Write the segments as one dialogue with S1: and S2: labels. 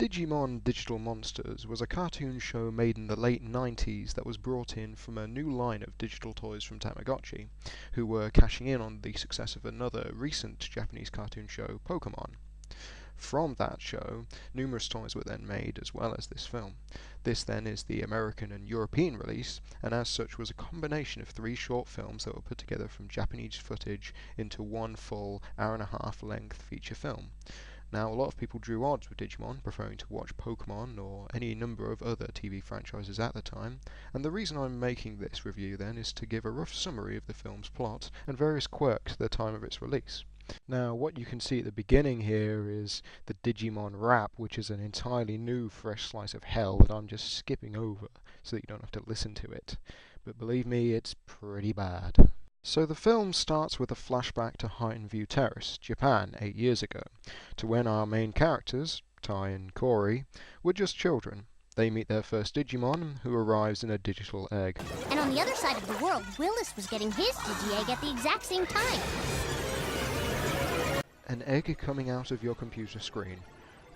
S1: Digimon Digital Monsters was a cartoon show made in the late 90s that was brought in from a new line of digital toys from Tamagotchi, who were cashing in on the success of another recent Japanese cartoon show, Pokemon. From that show, numerous toys were then made, as well as this film. This then is the American and European release, and as such was a combination of 3 short films that were put together from Japanese footage into one full hour-and-a-half length feature film. Now, a lot of people drew odds with Digimon, preferring to watch Pokemon or any number of other TV franchises at the time, and the reason I'm making this review then is to give a rough summary of the film's plot and various quirks at the time of its release. Now, what you can see at the beginning here is the Digimon rap, which is an entirely new, fresh slice of hell that I'm just skipping over so that you don't have to listen to it. But believe me, it's pretty bad. So the film starts with a flashback to Heighton View Terrace, Japan, 8 years ago, to when our main characters, Tai and Corey, were just children. They meet their first Digimon, who arrives in a digital egg.
S2: And on the other side of the world, Willis was getting his Digi-Egg at the exact same time.
S1: An egg coming out of your computer screen.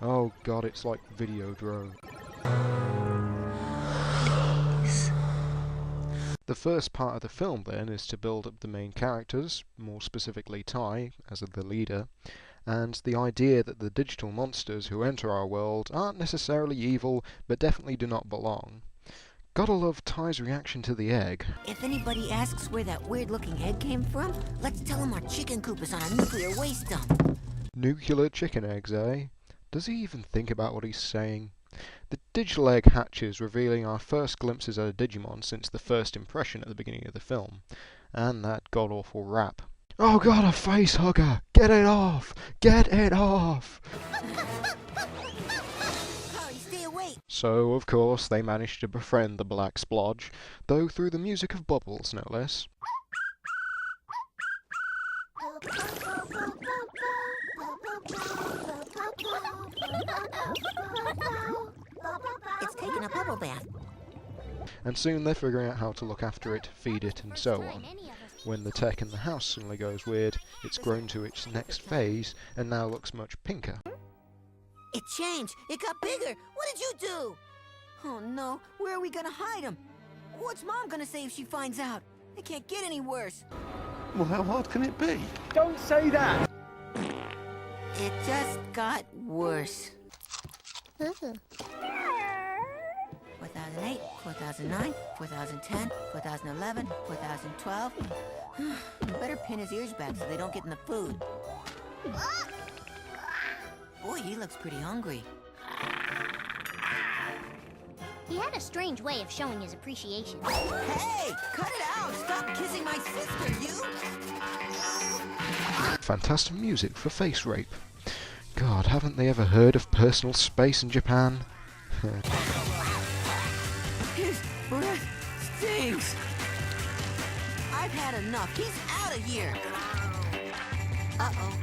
S1: Oh god, it's like Videodrome. The first part of the film then is to build up the main characters, more specifically Tai, as the leader, and the idea that the digital monsters who enter our world aren't necessarily evil, but definitely do not belong. Gotta love Tai's reaction to the egg.
S3: If anybody asks where that weird-looking egg came from, let's tell them our chicken coop is on a nuclear waste dump.
S1: Nuclear chicken eggs, eh? Does he even think about what he's saying? The digital egg hatches, revealing our first glimpses at a Digimon since the first impression at the beginning of the film, and that god-awful rap. Oh god, a face hugger! Get it off! Get it off!
S3: Corey, stay awake!
S1: So, of course, they managed to befriend the black splodge, though through the music of Bubbles, no less.
S3: It's taking a bubble bath.
S1: And soon they're figuring out how to look after it, feed it, and so on. When the tech in the house suddenly goes weird, it's grown to its next phase, and now looks much pinker.
S3: It changed! It got bigger! What did you do? Oh no, where are we gonna hide him? What's Mom gonna say if she finds out? It can't get any worse.
S4: Well, how hard can it be?
S5: Don't say that!
S3: It just got worse. 4008, 4009, 4010, 4011, 4012. You better pin his ears back so they don't get in the food. Boy, he looks pretty hungry.
S2: He had a strange way of showing his appreciation.
S3: Hey! Cut it out! Stop kissing my sister, you!
S1: Fantastic music for face rape. God, haven't they ever heard of personal space in Japan?
S3: His breath stinks! I've had enough. He's out of here! Uh-oh.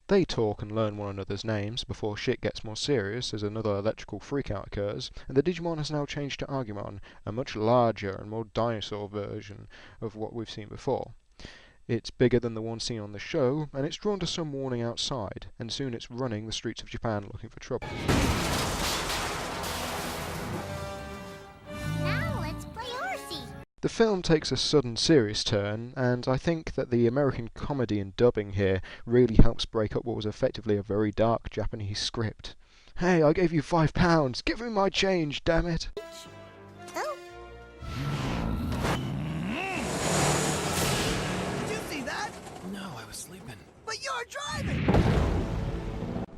S1: They talk and learn one another's names before shit gets more serious as another electrical freakout occurs, and the Digimon has now changed to Agumon, a much larger and more dinosaur version of what we've seen before. It's bigger than the one seen on the show, and it's drawn to some warning outside, and soon it's running the streets of Japan looking for trouble.
S2: Now let's play horsey!
S1: The film takes a sudden serious turn, and I think that the American comedy and dubbing here really helps break up what was effectively a very dark Japanese script. Hey, I gave you £5! Give me my change, damn it!
S2: Oh,
S5: Did you see that?
S4: No, I was sleeping.
S5: But you're driving!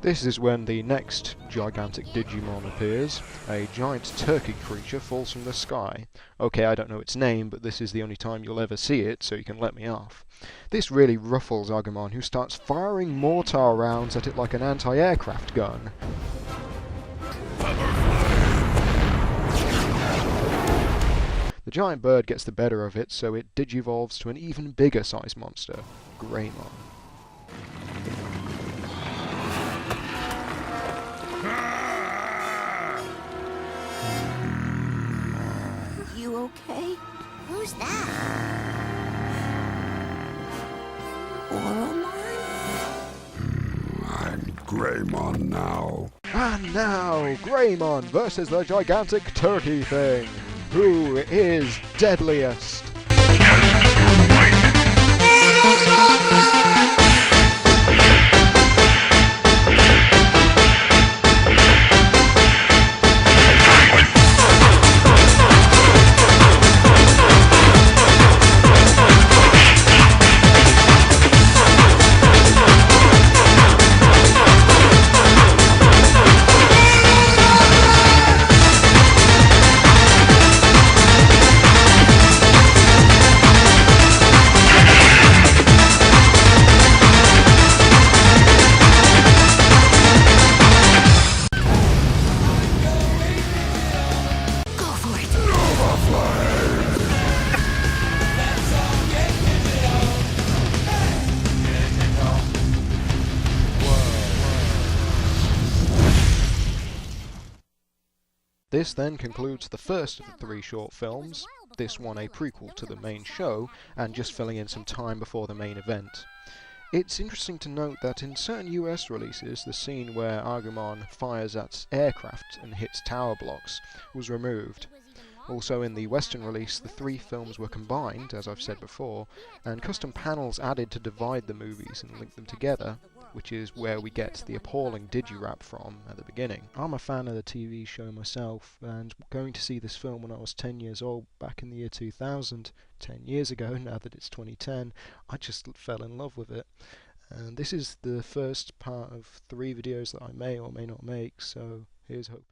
S1: This is when the next gigantic Digimon appears. A giant turkey creature falls from the sky. Okay, I don't know its name, but this is the only time you'll ever see it, so you can let me off. This really ruffles Agumon, who starts firing mortar rounds at it like an anti-aircraft gun. The giant bird gets the better of it, so it digivolves to an even bigger sized monster, Greymon.
S3: okay?
S2: Who's that?
S3: Oromon?
S6: I'm Greymon now.
S1: And now, Greymon versus the gigantic turkey thing. Who is deadliest?
S3: Go for it!
S1: This then concludes the first of the 3 short films, this one a prequel to the main show, and just filling in some time before the main event. It's interesting to note that in certain US releases, the scene where Agumon fires at aircraft and hits tower blocks was removed. Also in the Western release, the 3 films were combined, as I've said before, and custom panels added to divide the movies and link them together, which is where we get the appalling Digirap from at the beginning. I'm a fan of the TV show myself, and going to see this film when I was 10 years old back in the year 2000, 10 years ago, now that it's 2010, I just fell in love with it. And this is the first part of 3 videos that I may or may not make, so here's hoping.